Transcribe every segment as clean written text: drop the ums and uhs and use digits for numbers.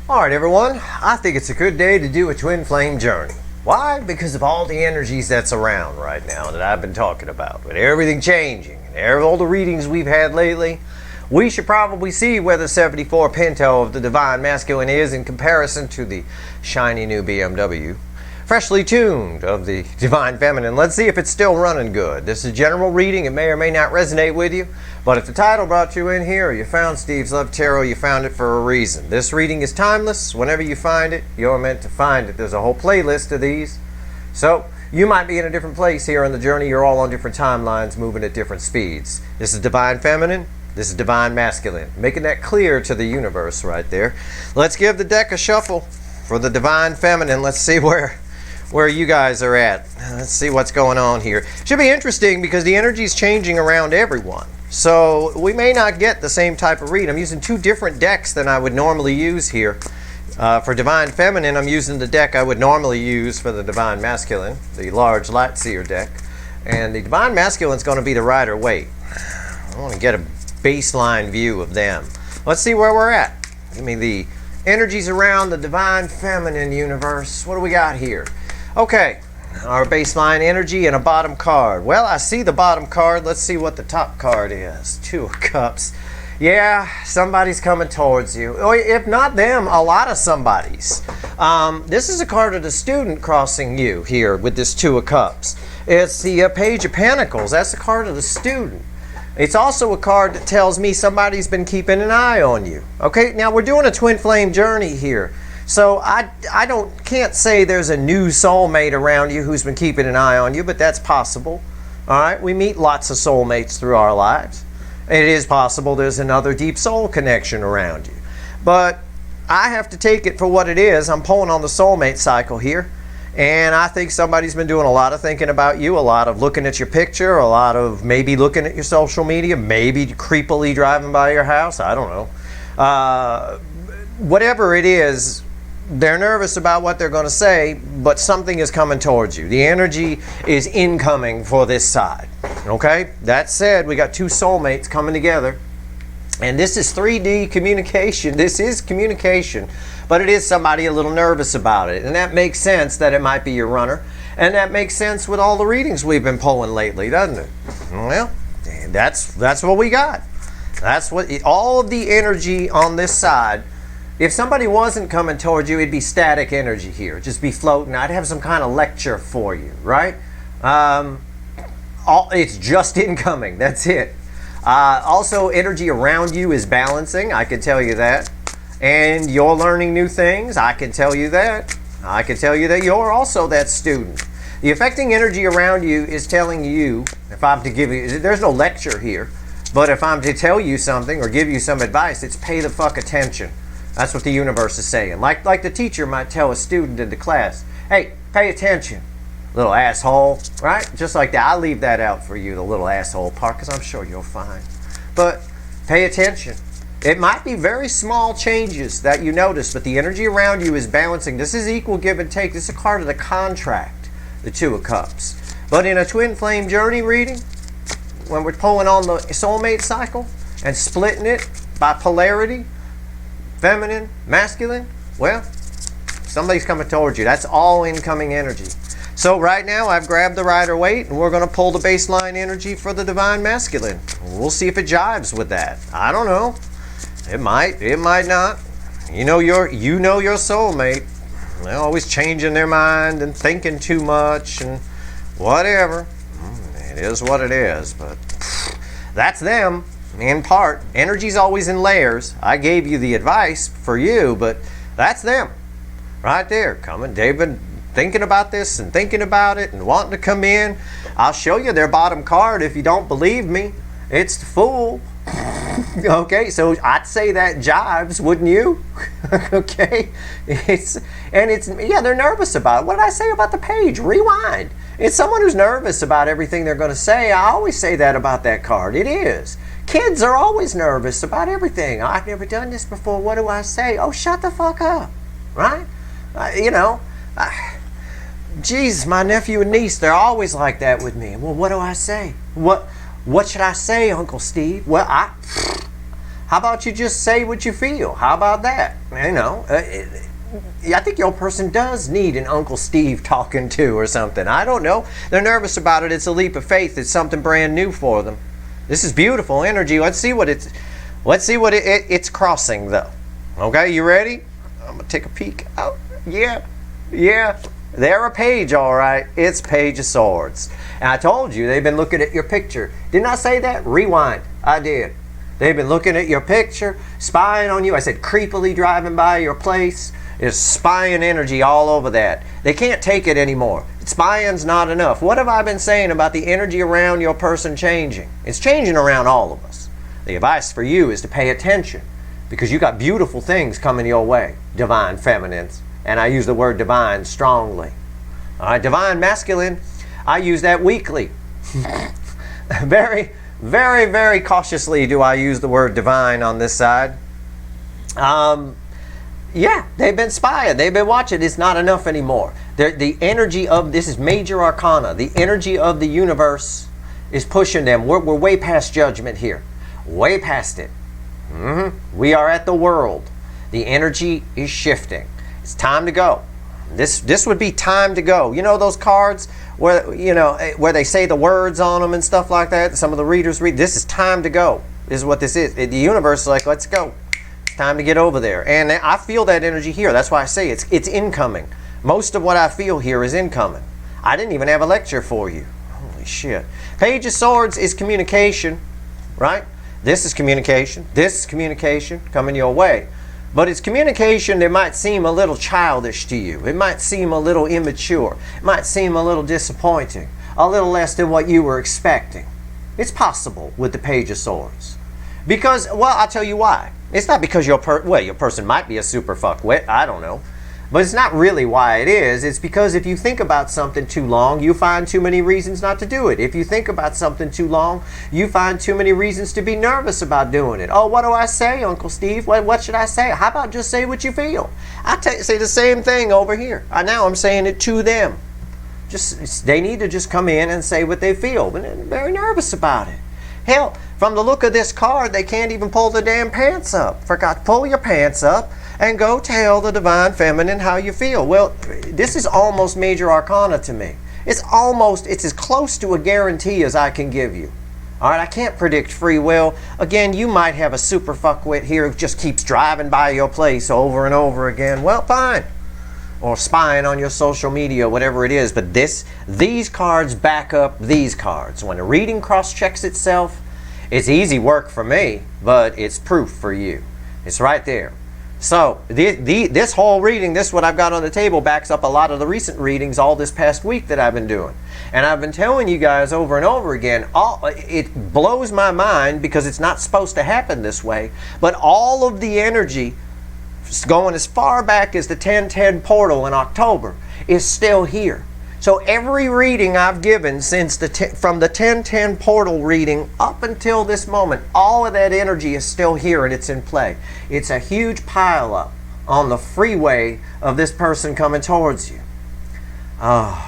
Alright everyone, I think it's a good day to do a twin flame journey. Why? Because of all the energies that's around right now that I've been talking about. With everything changing, and all the readings we've had lately, we should probably see where the 74 Pinto of the Divine Masculine is in comparison to the shiny new BMW. Freshly tuned of the Divine Feminine. Let's see if it's still running good. This is a general reading. It may or may not resonate with you. But if the title brought you in here, or you found Steve's Love Tarot, you found it for a reason. This reading is timeless. Whenever you find it, you're meant to find it. There's a whole playlist of these. So you might be in a different place here on the journey. You're all on different timelines, moving at different speeds. This is Divine Feminine. This is Divine Masculine. Making that clear to the universe right there. Let's give the deck a shuffle for the Divine Feminine. Let's see where you guys are at. Let's see what's going on here. Should be interesting because the energy is changing around everyone. So we may not get the same type of read. I'm using two different decks than I would normally use here. For Divine Feminine, I'm using the deck I would normally use for the Divine Masculine, the large Light Seer deck. And the Divine Masculine is going to be the Rider Waite. I want to get a baseline view of them. Let's see where we're at. Give me the energies around the Divine Feminine universe. What do we got here? Okay, our baseline energy and a bottom card. Well, I see the bottom card. Let's see what the top card is. Two of Cups. Yeah, somebody's coming towards you. Or if not them, a lot of somebody's. This is a card of the student crossing you here with this Two of Cups. It's the Page of Pentacles. That's the card of the student. It's also a card that tells me somebody's been keeping an eye on you. Okay, now we're doing a twin flame journey here. So I can't say there's a new soulmate around you who's been keeping an eye on you, but that's possible. All right, we meet lots of soulmates through our lives. It is possible there's another deep soul connection around you. But I have to take it for what it is. I'm pulling on the soulmate cycle here. And I think somebody's been doing a lot of thinking about you, a lot of looking at your picture, a lot of maybe looking at your social media, maybe creepily driving by your house. I don't know. Whatever it is, they're nervous about what they're going to say, but something is coming towards you. The energy is incoming for this side. Okay? That said, we got two soulmates coming together. And this is 3D communication. This is communication. But it is somebody a little nervous about it. And that makes sense that it might be your runner. And that makes sense with all the readings we've been pulling lately, doesn't it? Well, that's what we got. That's what all of the energy on this side. If somebody wasn't coming towards you, it'd be static energy here. Just be floating. I'd have some kind of lecture for you, right? It's just incoming. That's it. Also, energy around you is balancing. I can tell you that. And you're learning new things. I can tell you that. I can tell you that you're also that student. The affecting energy around you is telling you, if I'm to give you, there's no lecture here, but if I'm to tell you something or give you some advice, it's pay the fuck attention. That's what the universe is saying. Like the teacher might tell a student in the class, hey, pay attention, little asshole, right? Just like that. I'll leave that out for you, the little asshole part, because I'm sure you'll find. But pay attention. It might be very small changes that you notice, but the energy around you is balancing. This is equal give and take. This is a card of the contract, the Two of Cups. But in a twin flame journey reading, when we're pulling on the soulmate cycle and splitting it by polarity, feminine, masculine, well, somebody's coming towards you. That's all incoming energy. So right now I've grabbed the Rider Waite and we're going to pull the baseline energy for the Divine Masculine. We'll see if it jives with that. I don't know. It might not. You know your soulmate. They're always changing their mind and thinking too much and whatever. It is what it is, but that's them. In part, energy's always in layers. I gave you the advice for you, but that's them right there coming. They've been thinking about this and thinking about it and wanting to come in. I'll show you their bottom card if you don't believe me. It's the Fool. Okay, so I'd say that jives, wouldn't you? Okay, yeah, they're nervous about it. What did I say about the page? Rewind. It's someone who's nervous about everything they're going to say. I always say that about that card. It is. Kids are always nervous about everything. I've never done this before. What do I say? Oh, shut the fuck up. Right? Geez, my nephew and niece, they're always like that with me. Well, what do I say? What should I say, Uncle Steve? Well, How about you just say what you feel? How about that? You know, I think your person does need an Uncle Steve talking to or something. I don't know. They're nervous about it. It's a leap of faith. It's something brand new for them. This is beautiful energy. Let's see what it's crossing though. Okay, you ready? I'm gonna take a peek. Oh, yeah. They're a page, all right. It's Page of Swords. And I told you they've been looking at your picture. Didn't I say that? Rewind. I did. They've been looking at your picture, spying on you. I said creepily driving by your place. There's spying energy all over that. They can't take it anymore. Spying's not enough. What have I been saying about the energy around your person changing? It's changing around all of us. The advice for you is to pay attention because you got beautiful things coming your way, divine feminines. And I use the word divine strongly. All right, divine masculine, I use that weekly. Very, very, very cautiously do I use the word divine on this side. Yeah, they've been spying. They've been watching. It's not enough anymore. The energy of, this is major arcana. The energy of the universe is pushing them. We're way past judgment here. Way past it. We are at the world. The energy is shifting. It's time to go. This would be time to go. You know those cards where, you know, where they say the words on them and stuff like that? Some of the readers read, this is time to go. This is what this is. The universe is like, let's go. It's time to get over there. And I feel that energy here. That's why I say it's incoming. Most of what I feel here is incoming. I didn't even have a lecture for you. Holy shit. Page of Swords is communication, right? This is communication. This is communication coming your way. But it's communication that might seem a little childish to you. It might seem a little immature. It might seem a little disappointing. A little less than what you were expecting. It's possible with the Page of Swords. Because, well, I'll tell you why. It's not because your person might be a super fuckwit. I don't know. But it's not really why it is. It's because if you think about something too long, you find too many reasons not to do it. If you think about something too long, you find too many reasons to be nervous about doing it. Oh, what do I say, Uncle Steve? What should I say? How about just say what you feel? I say the same thing over here. Now I'm saying it to them. They need to just come in and say what they feel. But they're very nervous about it. Hell, from the look of this card, they can't even pull the damn pants up. Forgot, pull your pants up and go tell the divine feminine how you feel. Well, this is almost major arcana to me. It's as close to a guarantee as I can give you. All right, I can't predict free will. Again, you might have a super fuckwit here who just keeps driving by your place over and over again. Well, fine. Or spying on your social media, whatever it is. But these cards back up these cards. When a reading cross-checks itself, it's easy work for me, but it's proof for you. It's right there. So this whole reading, this what I've got on the table, backs up a lot of the recent readings all this past week that I've been doing. And I've been telling you guys over and over again, it blows my mind because it's not supposed to happen this way, but all of the energy going as far back as the 1010 portal in October is still here. So every reading I've given since from the 1010 portal reading up until this moment, all of that energy is still here and it's in play. It's a huge pile up on the freeway of this person coming towards you. And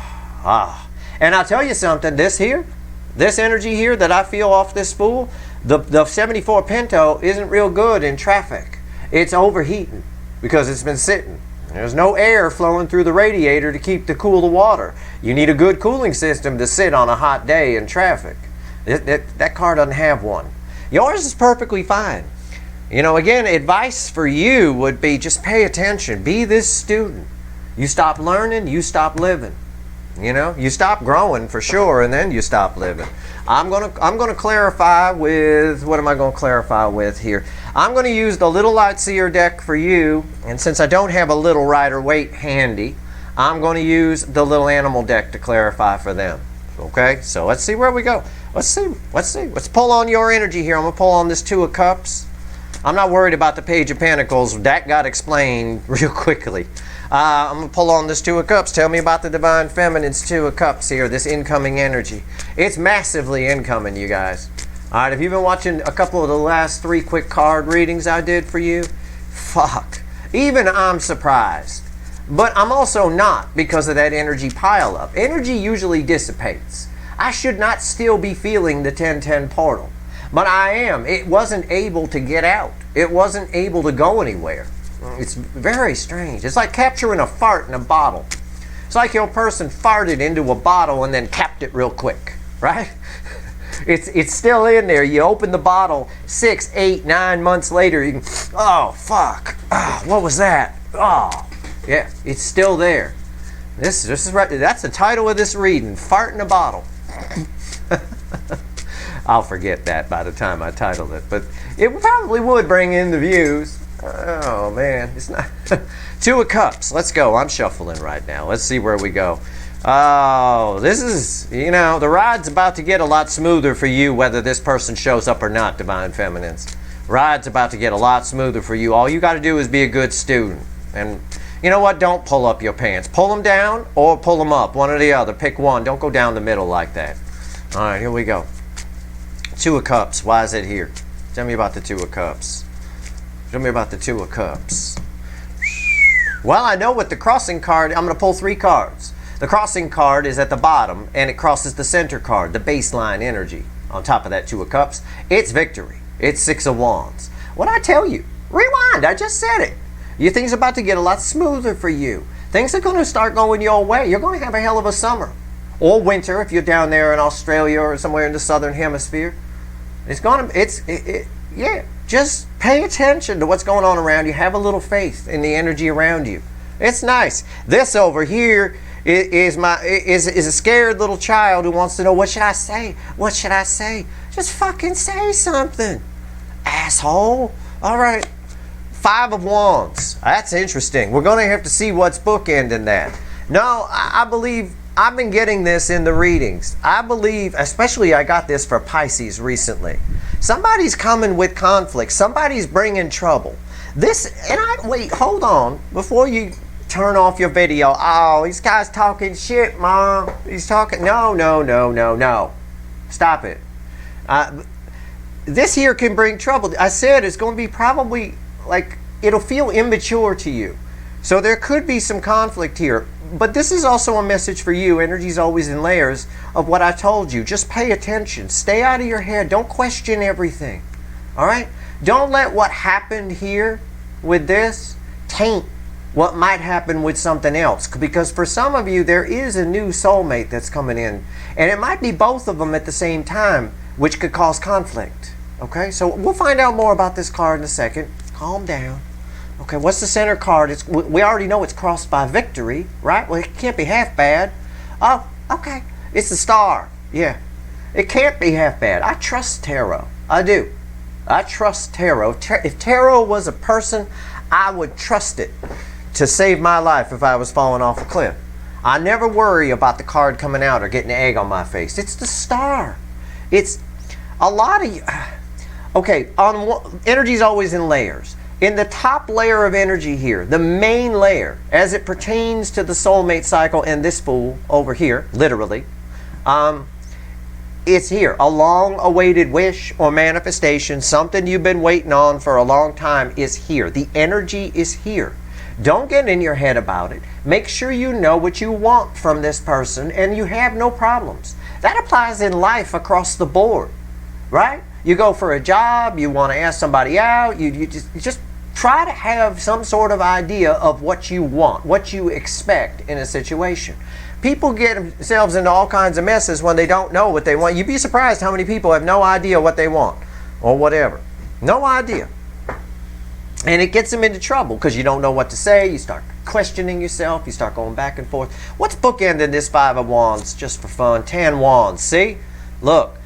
I'll tell you something, this energy here that I feel off this spool, the 74 Pinto isn't real good in traffic. It's overheating because it's been sitting. There's no air flowing through the radiator to cool the water. You need a good cooling system to sit on a hot day in traffic. That car doesn't have one. Yours is perfectly fine. You know, again, advice for you would be just pay attention. Be this student. You stop learning, you stop living. You know, you stop growing for sure, and then you stop living. I'm gonna clarify with, what am I gonna clarify with here? I'm gonna use the Little Light Seer deck for you, and since I don't have a Little Rider-Waite handy, I'm gonna use the Little Animal deck to clarify for them. Okay, so let's see where we go. Let's see. Let's pull on your energy here. I'm gonna pull on this Two of Cups. I'm not worried about the Page of Pentacles. That got explained real quickly. I'm going to pull on this Two of Cups. Tell me about the Divine Feminine's Two of Cups here, this incoming energy. It's massively incoming, you guys. All right, if you've been watching a couple of the last 3 quick card readings I did for you, fuck. Even I'm surprised. But I'm also not because of that energy pile up. Energy usually dissipates. I should not still be feeling the 1010 portal. But I am. It wasn't able to get out. It wasn't able to go anywhere. It's very strange. It's like capturing a fart in a bottle. It's like your person farted into a bottle and then capped it real quick, right? It's still in there. You open the bottle 6, 8, 9 months later, you can, oh, fuck. Oh, what was that? Oh, yeah, it's still there. This is right. That's the title of this reading, Fart in a Bottle. I'll forget that by the time I title it, but it probably would bring in the views. Oh, man, it's not. 2 of Cups. Let's go. I'm shuffling right now. Let's see where we go. Oh, this is, you know, the ride's about to get a lot smoother for you, whether this person shows up or not, Divine Feminines. Ride's about to get a lot smoother for you. All you got to do is be a good student. And you know what? Don't pull up your pants. Pull them down or pull them up. One or the other. Pick one. Don't go down the middle like that. All right, here we go. 2 of Cups. Why is it here? Tell me about the 2 of Cups. Tell me about the 2 of Cups. Well, I know what the crossing card, I'm going to pull 3 cards. The crossing card is at the bottom, and it crosses the center card, the baseline energy. On top of that 2 of Cups, it's victory. It's 6 of Wands. What'd I tell you? Rewind, I just said it. Your thing's about to get a lot smoother for you. Things are going to start going your way. You're going to have a hell of a summer. Or winter if you're down there in Australia or somewhere in the southern hemisphere. It's going to, yeah. Just pay attention to what's going on around you. Have a little faith in the energy around you. It's nice. This over here is a scared little child who wants to know, what should I say? What should I say? Just fucking say something, asshole. All right. 5 of Wands. That's interesting. We're going to have to see what's bookending that. No, I believe I've been getting this in the readings. I believe, especially I got this for Pisces recently. Somebody's coming with conflict. Somebody's bringing trouble. Wait, hold on. Before you turn off your video, oh, this guy's talking shit, Mom. He's talking, no. Stop it. This here can bring trouble. I said it's going to be probably, like, it'll feel immature to you. So there could be some conflict here. But this is also a message for you. Energy's always in layers of what I told you. Just pay attention. Stay out of your head. Don't question everything. All right? Don't let what happened here with this taint what might happen with something else. Because for some of you, there is a new soulmate that's coming in. And it might be both of them at the same time, which could cause conflict. Okay? So we'll find out more about this card in a second. Calm down. Okay, what's the center card? We already know it's crossed by victory, right? Well, it can't be half bad. Oh, okay. It's the Star. Yeah. It can't be half bad. I trust tarot. I do. I trust tarot. If tarot was a person, I would trust it to save my life if I was falling off a cliff. I never worry about the card coming out or getting an egg on my face. It's the Star. It's a lot of you. Okay, energy's always in layers. In the top layer of energy here, the main layer, as it pertains to the soulmate cycle and this fool over here, literally, it's here. A long-awaited wish or manifestation, something you've been waiting on for a long time is here. The energy is here. Don't get in your head about it. Make sure you know what you want from this person and you have no problems. That applies in life across the board, right? You go for a job, you want to ask somebody out, you just try to have some sort of idea of what you want, what you expect in a situation. People get themselves into all kinds of messes when they don't know what they want. You'd be surprised how many people have no idea what they want or whatever. No idea. And it gets them into trouble because you don't know what to say. You start questioning yourself. You start going back and forth. What's bookending this 5 of Wands just for fun? 10 Wands. See? Look.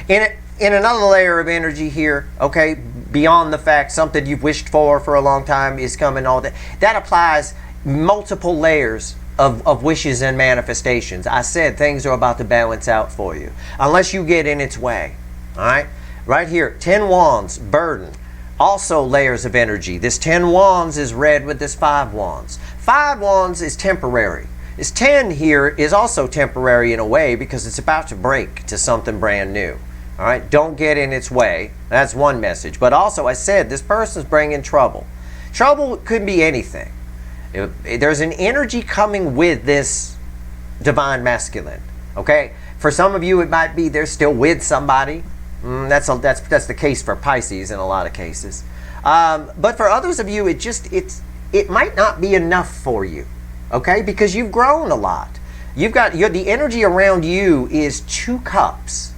In another layer of energy here, okay, beyond the fact something you've wished for a long time is coming, all that. That applies multiple layers of wishes and manifestations. I said things are about to balance out for you. Unless you get in its way. All right? Right here, 10 Wands, burden. Also layers of energy. This 10 Wands is red with this 5 Wands. 5 Wands is temporary. This 10 here is also temporary in a way because it's about to break to something brand new. All right, don't get in its way. That's one message. But also, I said, this person's bringing trouble. Trouble could be anything. There's an energy coming with this divine masculine. Okay? For some of you, it might be they're still with somebody. That's the case for Pisces in a lot of cases. But for others of you, it might not be enough for you, okay? Because you've grown a lot. The energy around you is 2 cups.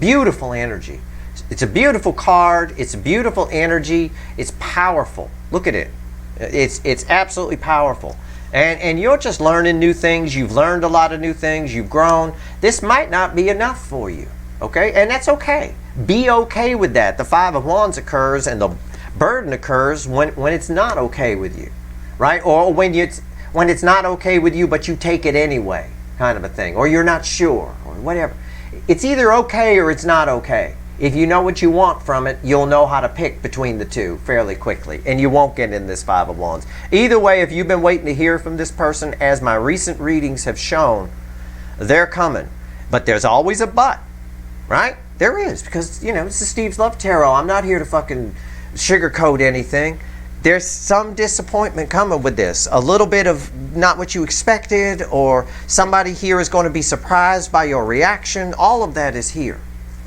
Beautiful energy. It's a beautiful card. It's a beautiful energy. It's powerful. Look at it. It's absolutely powerful. And you're just learning new things. You've learned a lot of new things. You've grown. This might not be enough for you, okay? And that's okay. Be okay with that. The 5 of Wands occurs and the burden occurs when it's not okay with you, right? Or when it's not okay with you, but you take it anyway, kind of a thing. Or you're not sure, or whatever. It's either okay or it's not okay. If you know what you want from it, you'll know how to pick between the two fairly quickly, and you won't get in this 5 of Wands. Either way, if you've been waiting to hear from this person, as my recent readings have shown, they're coming. But there's always a but, right? There is, because, this is Steve's Love Tarot. I'm not here to fucking sugarcoat anything. There's some disappointment coming with this. A little bit of not what you expected, or somebody here is going to be surprised by your reaction. All of that is here,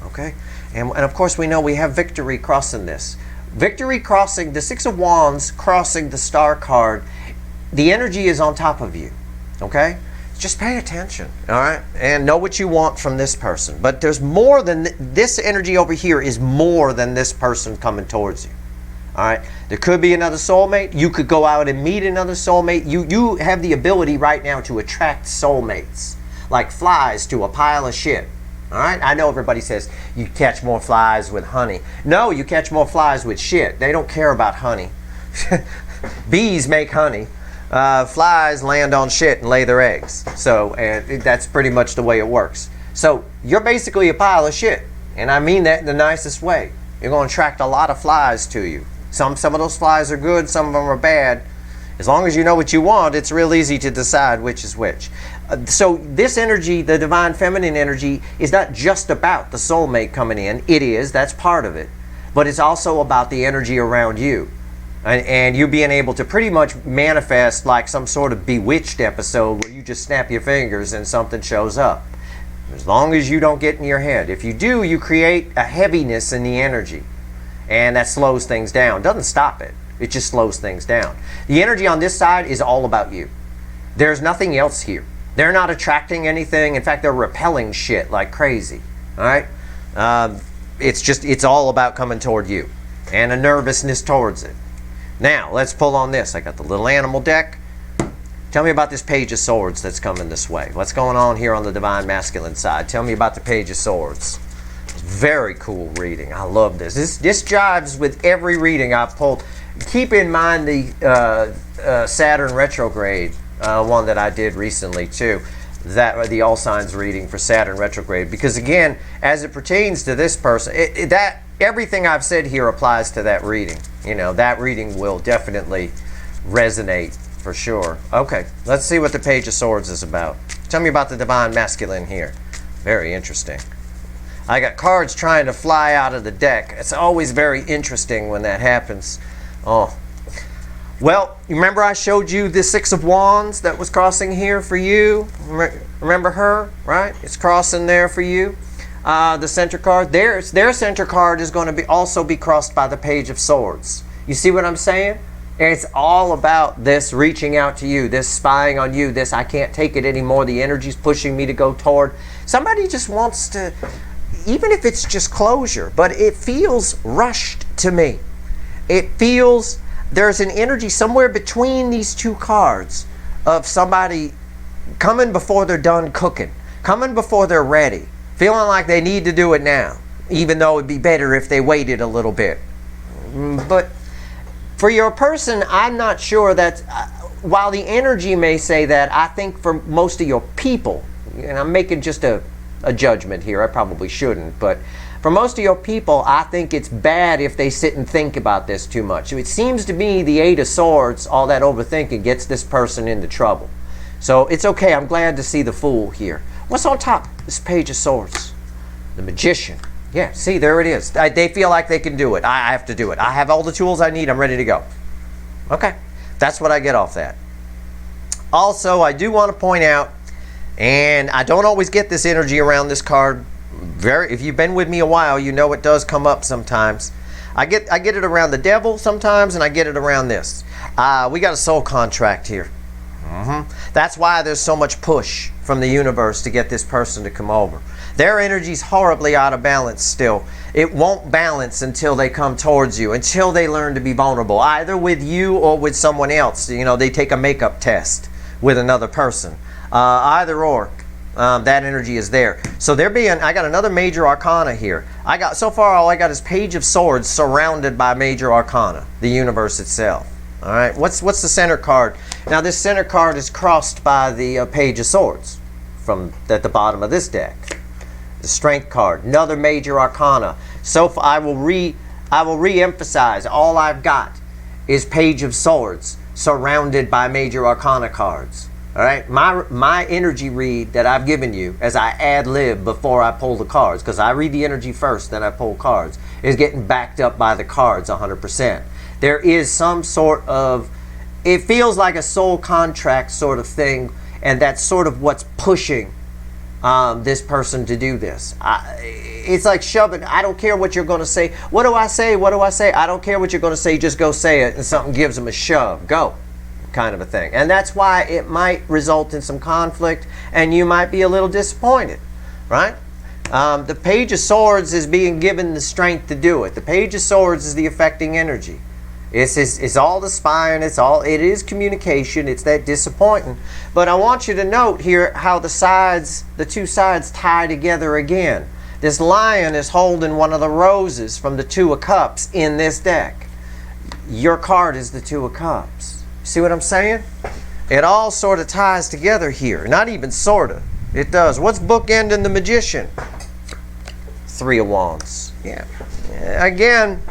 okay? And of course we know we have victory crossing this. Victory crossing, the 6 of Wands crossing the star card. The energy is on top of you, okay? Just pay attention, all right? And know what you want from this person. But there's more than this energy over here is more than this person coming towards you. All right, there could be another soulmate. You could go out and meet another soulmate. You have the ability right now to attract soulmates, like flies to a pile of shit. All right, I know everybody says you catch more flies with honey. No, you catch more flies with shit. They don't care about honey. Bees make honey. Flies land on shit and lay their eggs. So that's pretty much the way it works. So you're basically a pile of shit, and I mean that in the nicest way. You're going to attract a lot of flies to you. Some of those flies are good, some of them are bad. As long as you know what you want, it's real easy to decide which is which. So this energy, the divine feminine energy, is not just about the soulmate coming in. It is, that's part of it. But it's also about the energy around you. And you being able to pretty much manifest like some sort of Bewitched episode where you just snap your fingers and something shows up. As long as you don't get in your head. If you do, you create a heaviness in the energy. And that slows things down. Doesn't stop it. It just slows things down. The energy on this side is all about you. There's nothing else here. They're not attracting anything. In fact, they're repelling shit like crazy. All right? It's all about coming toward you. And a nervousness towards it. Now, let's pull on this. I got the little animal deck. Tell me about this Page of Swords that's coming this way. What's going on here on the Divine Masculine side? Tell me about the Page of Swords. Very cool reading. I love this. This jives with every reading I've pulled. Keep in mind the Saturn retrograde one that I did recently too. The all signs reading for Saturn retrograde. Because again, as it pertains to this person, everything I've said here applies to that reading. That reading will definitely resonate for sure. Okay, let's see what the Page of Swords is about. Tell me about the Divine Masculine here. Very interesting. I got cards trying to fly out of the deck. It's always very interesting when that happens. Oh. Well, you remember I showed you the 6 of Wands that was crossing here for you? Remember her, right? It's crossing there for you. The center card, their center card is going to also be crossed by the Page of Swords. You see what I'm saying? It's all about this reaching out to you, this spying on you, this I can't take it anymore, the energy's pushing me to go toward. Somebody just wants to, even if it's just closure, but it feels rushed to me. It feels there's an energy somewhere between these two cards of somebody coming before they're done cooking, coming before they're ready, feeling like they need to do it now, even though it'd be better if they waited a little bit. But for your person, I'm not sure that, while the energy may say that, I think for most of your people, and I'm making just a judgment here, I probably shouldn't, but for most of your people, I think it's bad if they sit and think about this too much. It seems to me the 8 of Swords, all that overthinking, gets this person into trouble. So it's okay, I'm glad to see the Fool here. What's on top? This Page of Swords. The Magician. Yeah, see, there it is. They feel like they can do it. I have to do it. I have all the tools I need. I'm ready to go. Okay, that's what I get off that. Also, I do want to point out, and I don't always get this energy around this card If you've been with me a while, you know it does come up sometimes. I get it around the devil sometimes, and I get it around this. We got a soul contract here. That's why there's so much push from the universe to get this person to come over. Their energy's horribly out of balance still. It won't balance until they come towards you, until they learn to be vulnerable, either with you or with someone else. You know, they take a makeup test with another person. Either or, that energy is there. So I got another major arcana here. So far all I got is Page of Swords surrounded by major arcana, the universe itself. All right, what's the center card? Now this center card is crossed by the Page of Swords from at the bottom of this deck. The Strength card, another major arcana. So I will re-emphasize, all I've got is Page of Swords surrounded by major arcana cards. All right, my energy read that I've given you as I ad-lib before I pull the cards, because I read the energy first, then I pull cards, is getting backed up by the cards 100%. There is some sort of, it feels like a soul contract sort of thing, and that's sort of what's pushing this person to do this. It's like shoving. I don't care what you're going to say. What do I say? What do I say? I don't care what you're going to say. Just go say it, and something gives them a shove. Go. Kind of a thing. And that's why it might result in some conflict, and you might be a little disappointed, right? The Page of Swords is being given the strength to do it. The Page of Swords is the affecting energy. It's all the spine. It is communication. It's that disappointing. But I want you to note here how the two sides tie together again. This lion is holding one of the roses from the Two of Cups in this deck. Your card is the Two of Cups. See what I'm saying? It all sort of ties together here. Not even sort of. It does. What's bookending the Magician? Three of Wands. Yeah. Again,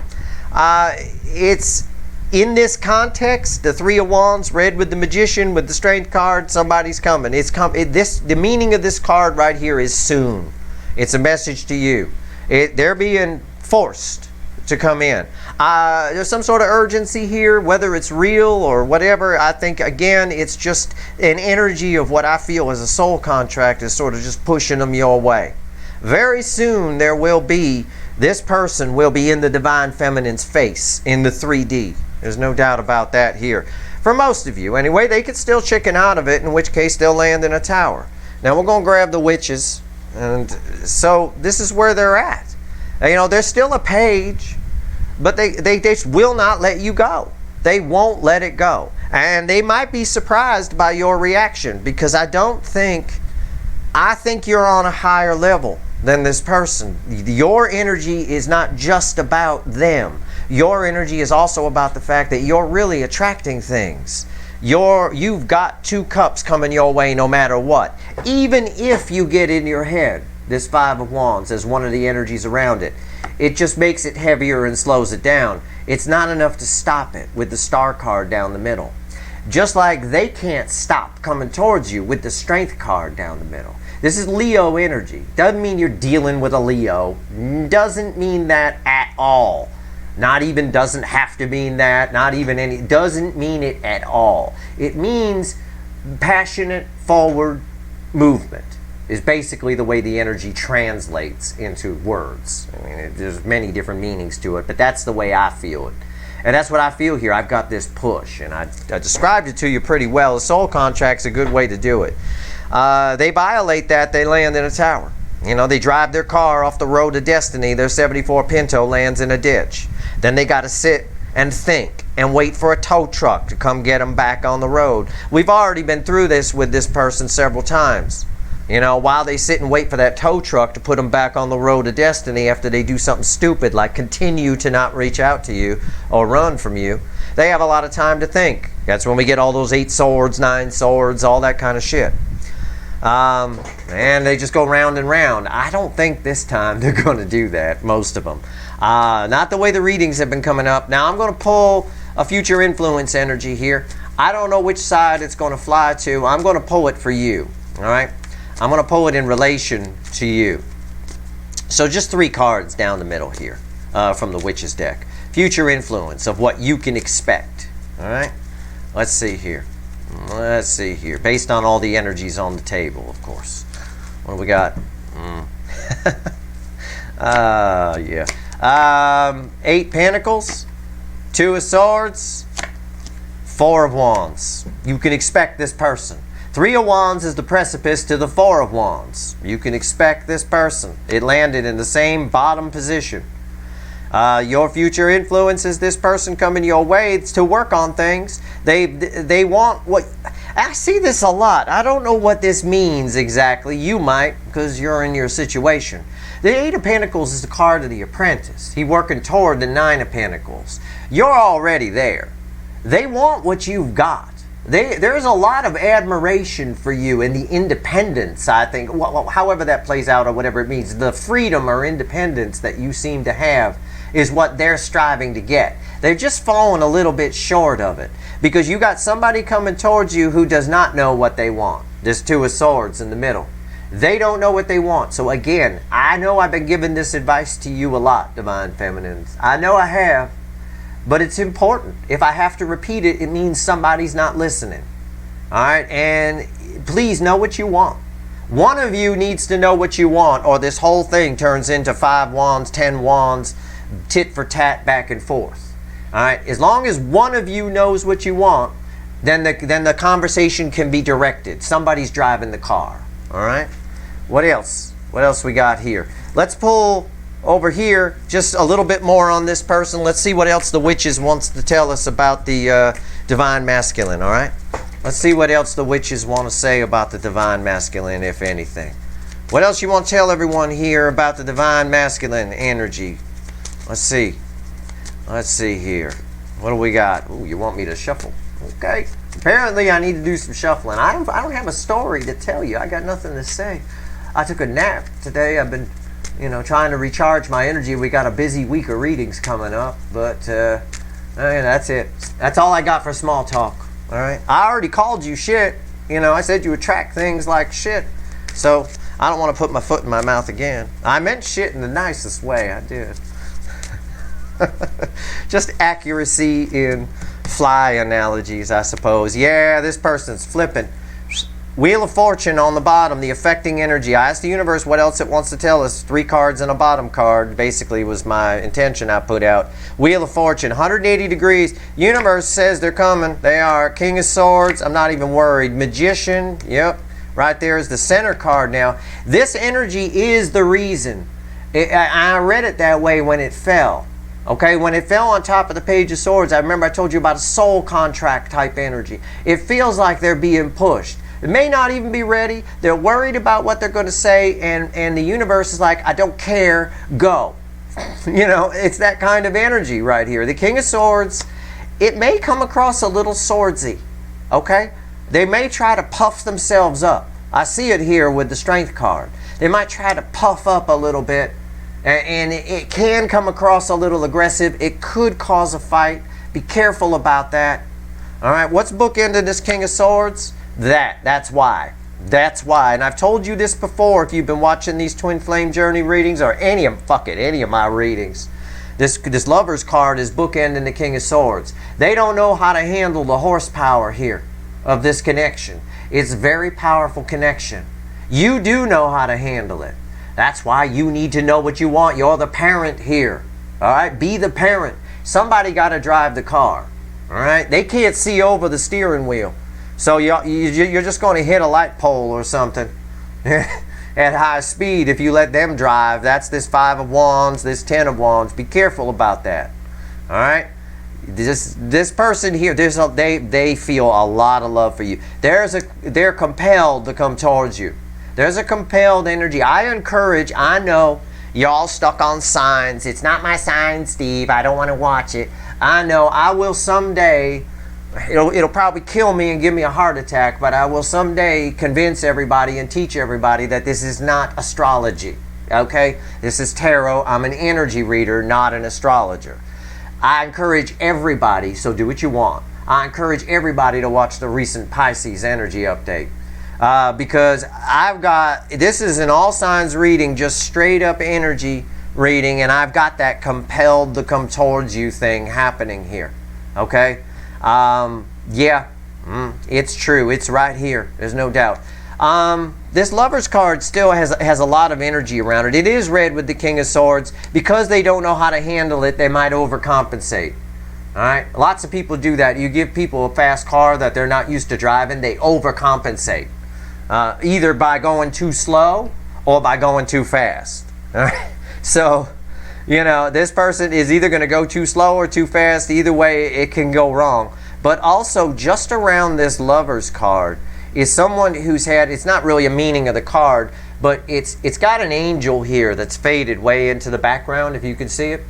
it's in this context, the Three of Wands, read with the Magician, with the Strength card, somebody's coming. The meaning of this card right here is soon. It's a message to you. They're being forced to come in. There's some sort of urgency here, whether it's real or whatever. I think, again, it's just an energy of what I feel as a soul contract is sort of just pushing them your way. Very soon this person will be in the Divine Feminine's face in the 3D. There's no doubt about that here. For most of you, anyway, they could still chicken out of it, in which case they'll land in a tower. Now we're going to grab the witches, and so this is where they're at. You know, there's still a page, but they just will not let you go. They won't let it go. And they might be surprised by your reaction, because I think you're on a higher level than this person. Your energy is not just about them. Your energy is also about the fact that you're really attracting things. You've got two cups coming your way no matter what. Even if you get in your head this Five of Wands as one of the energies around it, it just makes it heavier and slows it down. It's not enough to stop it with the Star card down the middle. Just like they can't stop coming towards you with the Strength card down the middle. This is Leo energy. Doesn't mean you're dealing with a Leo. Doesn't mean that at all. Not even doesn't have to mean that. Not even any. Doesn't mean it at all. It means passionate forward movement is basically the way the energy translates into words. I mean, there's many different meanings to it, but that's the way I feel it. And that's what I feel here. I've got this push, and I described it to you pretty well. The soul contract's a good way to do it. They violate that, they land in a tower. You know, they drive their car off the road to destiny, their 74 Pinto lands in a ditch. Then they got to sit and think and wait for a tow truck to come get them back on the road. We've already been through this with this person several times. You know, while they sit and wait for that tow truck to put them back on the road to destiny after they do something stupid like continue to not reach out to you or run from you, they have a lot of time to think. That's when we get all those 8 swords, 9 swords, all that kind of shit. And they just go round and round. I don't think this time they're going to do that, most of them. Not the way the readings have been coming up. Now I'm going to pull a future influence energy here. I don't know which side it's going to fly to. I'm going to pull it for you. All right? I'm going to pull it in relation to you. So just 3 cards down the middle here from the Witch's deck. Future influence of what you can expect. All right? Let's see here. Let's see here. Based on all the energies on the table, of course. What do we got? Yeah. 8 Pentacles, 2 of Swords, 4 of Wands. You can expect this person. 3 of Wands is the precipice to the 4 of Wands. You can expect this person. It landed in the same bottom position. Your future influences this person coming your way to work on things. They want what... I see this a lot. I don't know what this means exactly. You might, because you're in your situation. The 8 of Pentacles is the card of the apprentice. He's working toward the 9 of Pentacles. You're already there. They want what you've got. There's a lot of admiration for you and the independence, I think, however that plays out or whatever it means. The freedom or independence that you seem to have is what they're striving to get. They're just falling a little bit short of it because you got somebody coming towards you who does not know what they want. There's 2 of Swords in the middle. They don't know what they want. So again, I know I've been giving this advice to you a lot, Divine Feminines. I know I have. But it's important. If I have to repeat it, it means somebody's not listening. All right? And please know what you want. One of you needs to know what you want, or this whole thing turns into 5 wands, 10 wands, tit for tat, back and forth. All right? As long as one of you knows what you want, then the conversation can be directed. Somebody's driving the car. All right? What else? What else we got here? Let's pull... over here, just a little bit more on this person. Let's see what else the Witches wants to tell us about the Divine Masculine, all right? Let's see what else the Witches want to say about the Divine Masculine, if anything. What else you want to tell everyone here about the Divine Masculine energy? Let's see. Let's see here. What do we got? Ooh, you want me to shuffle? Okay. Apparently, I need to do some shuffling. I don't have a story to tell you. I got nothing to say. I took a nap today. I've been... trying to recharge my energy. We got a busy week of readings coming up, but that's it. That's all I got for small talk. All right. I already called you shit. I said you attract things like shit. So I don't want to put my foot in my mouth again. I meant shit in the nicest way. I did. Just accuracy in fly analogies, I suppose. Yeah, this person's flipping. Wheel of Fortune on the bottom, the affecting energy. I asked the universe what else it wants to tell us. 3 cards and a bottom card basically was my intention I put out. Wheel of Fortune, 180 degrees. Universe says they're coming. They are. King of Swords, I'm not even worried. Magician, yep. Right there is the center card now. This energy is the reason. I read it that way when it fell. Okay, when it fell on top of the Page of Swords, I remember I told you about a soul contract type energy. It feels like they're being pushed. It may not even be ready. They're worried about what they're going to say, and the universe is like, I don't care, go. It's that kind of energy right here. The King of Swords, it may come across a little swordsy, okay? They may try to puff themselves up. I see it here with the Strength card. They might try to puff up a little bit, and it can come across a little aggressive. It could cause a fight. Be careful about that. All right, what's bookending this King of Swords? That's why. That's why. And I've told you this before if you've been watching these Twin Flame Journey readings or any of my readings. This Lover's card is bookending the King of Swords. They don't know how to handle the horsepower here of this connection. It's a very powerful connection. You do know how to handle it. That's why you need to know what you want. You're the parent here. All right? Be the parent. Somebody got to drive the car. All right? They can't see over the steering wheel. So you're just going to hit a light pole or something at high speed if you let them drive. That's this 5 of Wands, this 10 of Wands. Be careful about that. All right? This person here, they feel a lot of love for you. They're compelled to come towards you. There's a compelled energy. I know y'all stuck on signs. It's not my sign, Steve. I don't want to watch it. I know I will someday... It'll probably kill me and give me a heart attack, but I will someday convince everybody and teach everybody that this is not astrology, okay? This is tarot. I'm an energy reader, not an astrologer. I encourage everybody, so do what you want. I encourage everybody to watch the recent Pisces energy update because this is an all signs reading, just straight up energy reading, and I've got that compelled to come towards you thing happening here, okay? It's true. It's right here. There's no doubt. This Lover's card still has a lot of energy around it. It is red with the King of Swords. Because they don't know how to handle it, they might overcompensate. All right? Lots of people do that. You give people a fast car that they're not used to driving, they overcompensate. Either by going too slow or by going too fast. All right? So, you know, this person is either going to go too slow or too fast. Either way, it can go wrong. But also, just around this Lover's card is someone who's had, it's not really a meaning of the card, but it's got an angel here that's faded way into the background, if you can see it.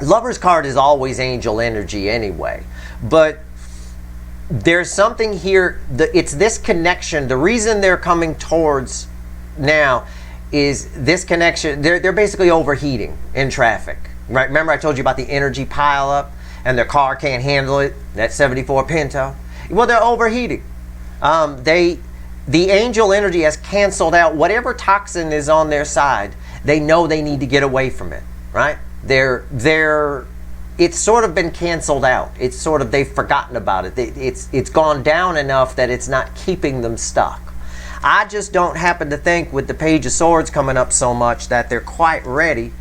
Lover's card is always angel energy anyway. But there's something here, it's this connection. The reason they're coming towards now is this connection. They're basically overheating in traffic. Right? Remember I told you about the energy pile up and their car can't handle it, that 74 Pinto? Well, they're overheating. The angel energy has canceled out whatever toxin is on their side. They know they need to get away from it, right? It's sort of been canceled out. It's sort of, they've forgotten about it. It's gone down enough that it's not keeping them stuck. I just don't happen to think with the Page of Swords coming up so much that they're quite ready.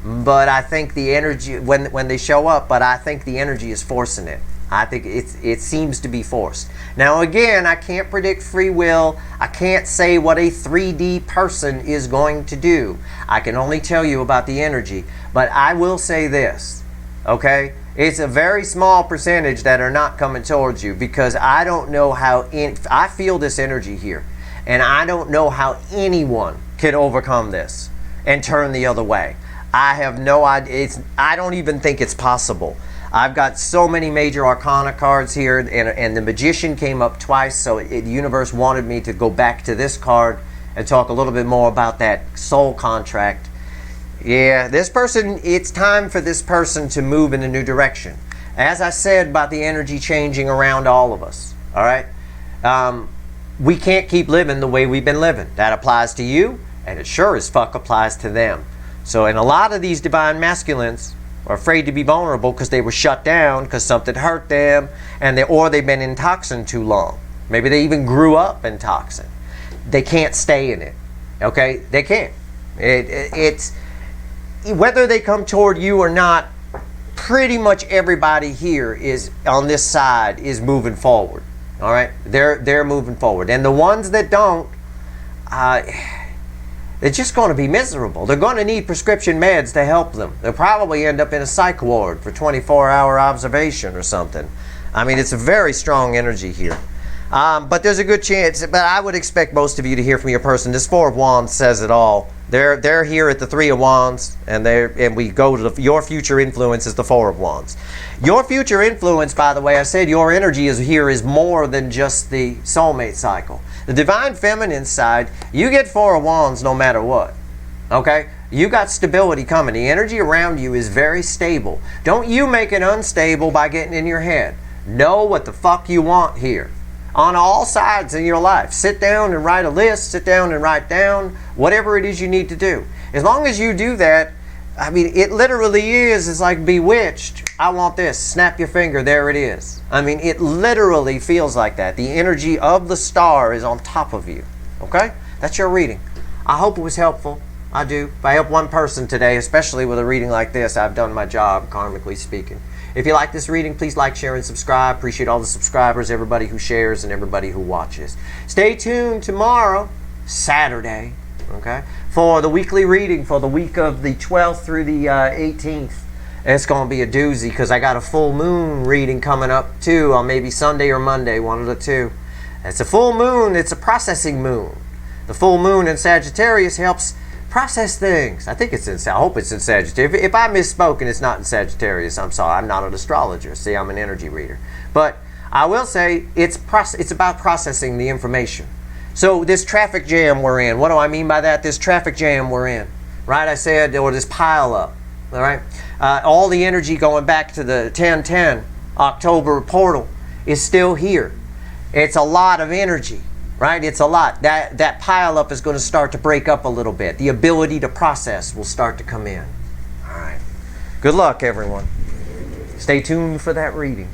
But I think the energy, when they show up, but I think the energy is forcing it. I think it seems to be forced. Now again, I can't predict free will. I can't say what a 3D person is going to do. I can only tell you about the energy. But I will say this, okay? It's a very small percentage that are not coming towards you, because I don't know how, I feel this energy here. And I don't know how anyone can overcome this and turn the other way. I have no idea. I don't even think it's possible. I've got so many major arcana cards here, and the Magician came up twice, so the universe wanted me to go back to this card and talk a little bit more about that soul contract. Yeah, this person, it's time for this person to move in a new direction. As I said about the energy changing around all of us, all right? We can't keep living the way we've been living. That applies to you, and it sure as fuck applies to them. So, and a lot of these divine masculines are afraid to be vulnerable because they were shut down because something hurt them, or they've been in toxin too long. Maybe they even grew up in toxin. They can't stay in it. Okay, they can't. It's whether they come toward you or not. Pretty much everybody here is on this side is moving forward. All right, they're moving forward, and the ones that don't, they're just going to be miserable. They're going to need prescription meds to help them. They'll probably end up in a psych ward for 24-hour observation or something. I mean, it's a very strong energy here. But there's a good chance, but I would expect most of you to hear from your person. This Four of Wands says it all. They're here at the Three of Wands, and we go to your future influence is the Four of Wands. Your future influence, by the way, I said your energy is more than just the soulmate cycle. The divine feminine side, you get Four of Wands no matter what. Okay? You got stability coming. The energy around you is very stable. Don't you make it unstable by getting in your head. Know what the fuck you want here. On all sides in your life. Sit down and write a list. Sit down and write down whatever it is you need to do. As long as you do that, I mean, it literally is. It's like bewitched. I want this. Snap your finger. There it is. I mean, it literally feels like that. The energy of the star is on top of you. Okay? That's your reading. I hope it was helpful. I do. If I help one person today, especially with a reading like this, I've done my job, karmically speaking. If you like this reading, please like, share, and subscribe. Appreciate all the subscribers, everybody who shares, and everybody who watches. Stay tuned tomorrow, Saturday, okay, for the weekly reading for the week of the 12th through the 18th. It's going to be a doozy because I got a full moon reading coming up too on maybe Sunday or Monday, one of the two. It's a full moon. It's a processing moon. The full moon in Sagittarius helps process things. I think it's in, I hope it's in Sagittarius. If I misspoke and it's not in Sagittarius, I'm sorry. I'm not an astrologer. See, I'm an energy reader. But I will say it's about processing the information. So this traffic jam we're in, what do I mean by that? This traffic jam we're in, right? I said, or this pile up, all right? All the energy going back to the 10/10 October portal is still here. It's a lot of energy. Right? It's a lot. That pile up is going to start to break up a little bit. The ability to process will start to come in. All right. Good luck, everyone. Stay tuned for that reading.